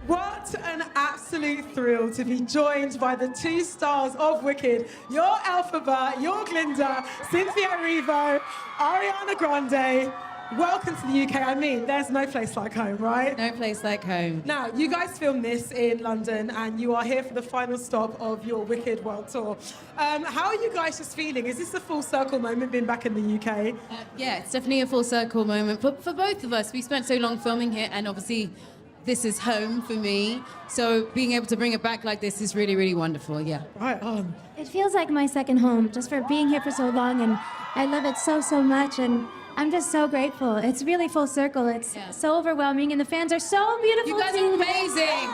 What an absolute thrill to be joined by the two stars of Wicked, your Elphaba, your Glinda, Cynthia Erivo, Ariana Grande. Welcome to the UK. I mean, there's no place like home, right? No place like home. Now, you guys filmed this in London and you are here for the final stop of your Wicked World Tour. How are you guys just feeling? Is this a full circle moment being back in the UK? Yeah, it's definitely a full circle moment for both of us. We spent so long filming here, and obviously this is home for me. So being able to bring it back like this is really, really wonderful, yeah. Right on. It feels like my second home, just for being here for so long, and I love it so, so much, and I'm just so grateful. It's really full circle. It's so overwhelming, and the fans are so beautiful. You guys are amazing.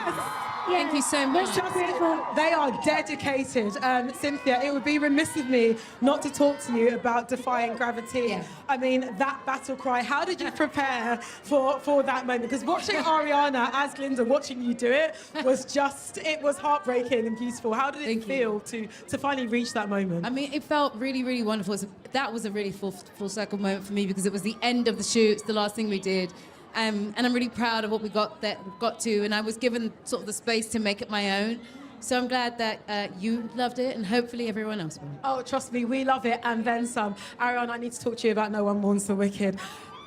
Thank you so much. So beautiful. They are dedicated. Cynthia, it would be remiss of me not to talk to you about defying gravity. Yeah. I mean, that battle cry, how did you prepare for that moment? Because watching Ariana as Glinda, watching you do it, it was heartbreaking and beautiful. How did it feel to finally reach that moment? I mean, it felt really, really wonderful. That was a really full circle moment for me because it was the end of the shoot. It's the last thing we did. And I'm really proud of what we got to, and I was given sort of the space to make it my own. So I'm glad that you loved it, and hopefully everyone else will. Oh, trust me, we love it, and then some. Ariana, I need to talk to you about No One Mourns the Wicked.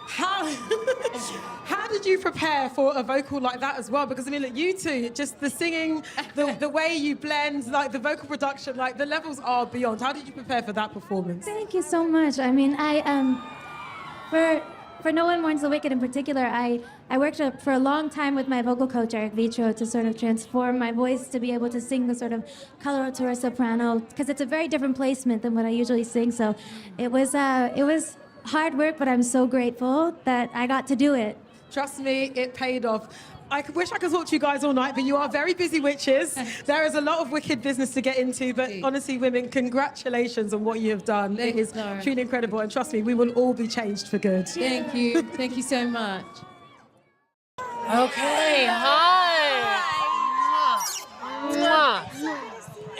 How did you prepare for a vocal like that as well? Because I mean, look, you two, just the singing, the way you blend, like the vocal production, like the levels are beyond. How did you prepare for that performance? Thank you so much. I mean, for No One Mourns the Wicked in particular, I worked for a long time with my vocal coach, Eric Vitro, to sort of transform my voice to be able to sing the sort of coloratura soprano, because it's a very different placement than what I usually sing. So it was hard work, but I'm so grateful that I got to do it. Trust me, it paid off. I wish I could talk to you guys all night, but you are very busy witches. There is a lot of Wicked business to get into, but honestly, women, congratulations on what you have done. It is truly incredible, and trust me, we will all be changed for good. Thank you. Thank you so much. Okay, hi. Mwah.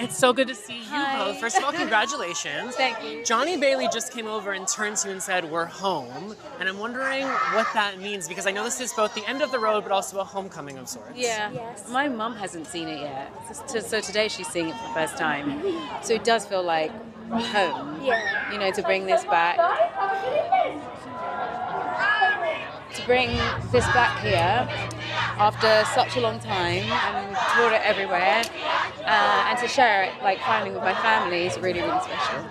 It's so good to see you both. First of all, congratulations. Thank you. Johnny Bailey just came over and turned to you and said, "We're home." And I'm wondering what that means, because I know this is both the end of the road, but also a homecoming of sorts. Yeah. Yes. My mum hasn't seen it yet. So today she's seeing it for the first time. So it does feel like home. Yeah. You know, to bring this back. To bring this back here after such a long time and tour it everywhere, and to share it like finally with my family is really, really special.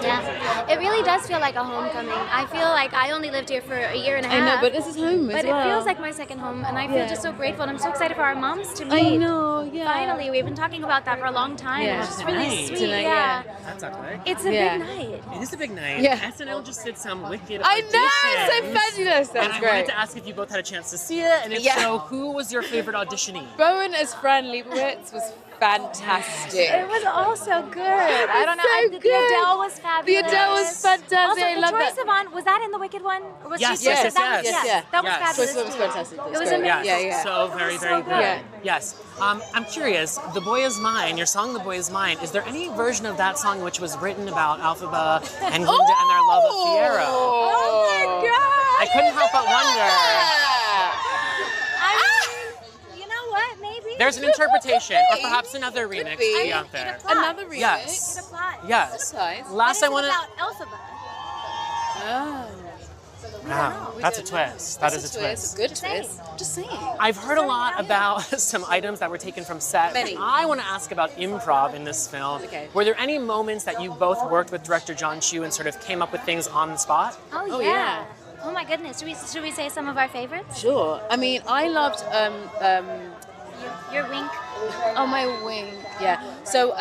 Yeah, it really does feel like a homecoming. I feel like I only lived here for a year and a half. I know, but this is home as But well. it feels like my second home, and I feel just so grateful, and I'm so excited for our moms to meet. I know, yeah. Finally, we've been talking about that for a long time. Yeah. It's just really Tonight. sweet. Tonight, yeah. That's okay. It's a Yeah. big night. It is a big night. Yeah. SNL just did some Wicked I know, it's so auditions. fabulous. That's And I great. wanted to ask if you both had a chance to see it, and if Yeah. so, who was your favorite auditionee? Bowen as Fran Lebowitz was fantastic. It was all so good. I don't know. so The good. Adele was fabulous. The Adele was fantastic. Also, I the love Troye that. Sivan, was that in the Wicked one? Or was Yes, she yes, that was, yes, yes. That was Yes. fabulous. Troye Sivan was too. fantastic. It was great. amazing. Yeah, yeah. So very, very good. Yeah. Yes. I'm curious, The Boy Is Mine, your song The Boy Is Mine, is there any version of that song which was written about Elphaba and Glinda and their love of Fiero? Oh my God! I couldn't help but wonder. You know what? Maybe. There's an interpretation, or perhaps another remix be. to be out there. Another remix. Yes. It applies. Yes. Nice. Last I want to. About Elphaba. Oh. Wow, that's a twist. That is a twist. Good twist. Just saying. I've heard a lot about some items that were taken from set. Many. I want to ask about improv in this film. Okay. Were there any moments that you both worked with director John Chu and sort of came up with things on the spot? Oh, yeah. yeah. Oh my goodness. Should we say some of our favorites? Sure. I mean, I loved Your wink. oh my wing. Yeah. So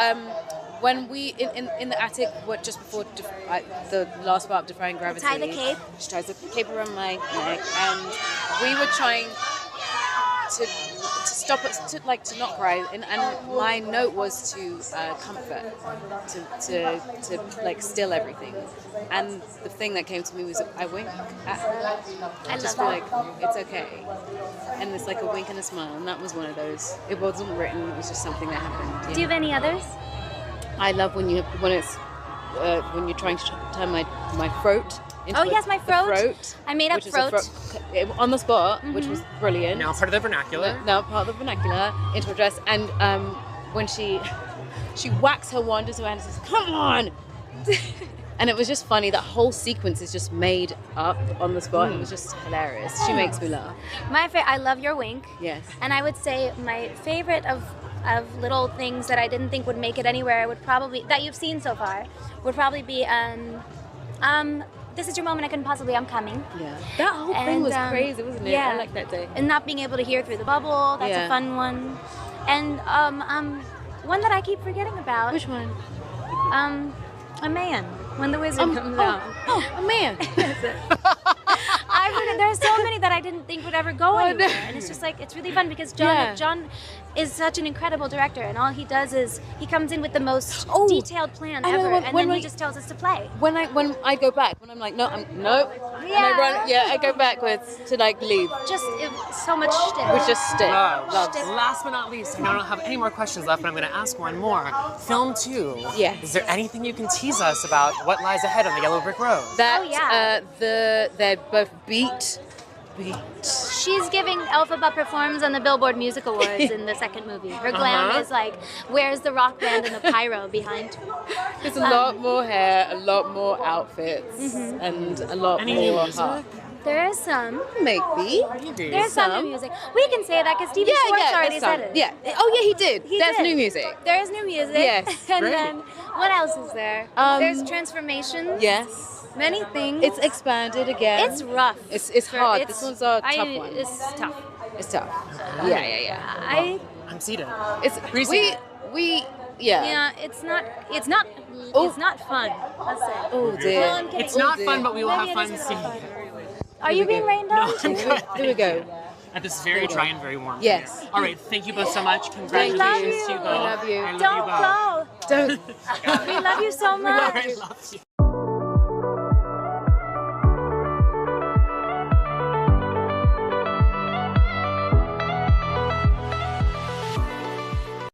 when we in the attic, just before the last part of Defying Gravity, Tie the cape. She ties the cape around my neck, and we were trying to stop us to not cry, and my note was to comfort, to like still everything, and the thing that came to me was I wink at her. I Just love be like, it's okay, and it's like a wink and a smile, and that was one of those. It wasn't written; it was just something that happened. Do you have any others? I love when you're trying to turn my throat into Oh, yes, my throat. throat. I made up which is a throat. on the spot, which was brilliant. Now part of the vernacular. Now part of the vernacular into a dress, and when she whacks her wand into her hand and says, "Come on!" And it was just funny. That whole sequence is just made up on the spot. It was just hilarious. She makes me laugh. I love your wink. Yes. And I would say my favorite of little things that I didn't think would make it anywhere would probably, that you've seen so far, would probably be This Is Your Moment, I Couldn't Possibly, I'm Coming. Yeah. That whole thing And, was crazy, wasn't it? yeah. I like that day. And not being able to hear through the bubble, that's Yeah. a fun one. And one that I keep forgetting about. Which one? A man, when the wizard comes out. Oh, man. There's so many that I didn't think would ever go anywhere, and it's just like it's really fun because John is such an incredible director, and all he does is he comes in with the most detailed plan ever, and then he just tells us to play. When I go back, when I'm like, no, and I go backwards to like leave. So much shtick. Which just stick. Love. Last but not least, I don't have any more questions left, but I'm going to ask one more. Film 2. Yeah. Is there anything you can tease us about what lies ahead on the Yellow Brick Road? That they're both beat. She's giving Elphaba performs on the Billboard Music Awards in the second movie. Her glam is like, where's the rock band and the pyro behind? There's a lot more hair, a lot more outfits, and a lot Any more new music? heart. There is some. Maybe. There's some new music. We can say that because Stevie Schwartz already said it. Yeah. Oh yeah, he did. There's new music. There is new music. Yes. And Great. then what else is there? There's transformations. Yes. Many things. It's expanded again. It's rough. It's hard. This one's a tough one. It's tough. It's tough. Yeah. I'm seated. It's Appreciate Yeah, it's not fun. Let's say. Oh dear. Well, I'm kidding. It's not fun, but we will Maybe have it fun is seeing fun. it. Are you being rained on? There we go. At this very dry and very warm. Yes. Here. All right, thank you both so much. Congratulations to you both. I love you. I love Don't you both. go. Don't. We love you so much. I love you.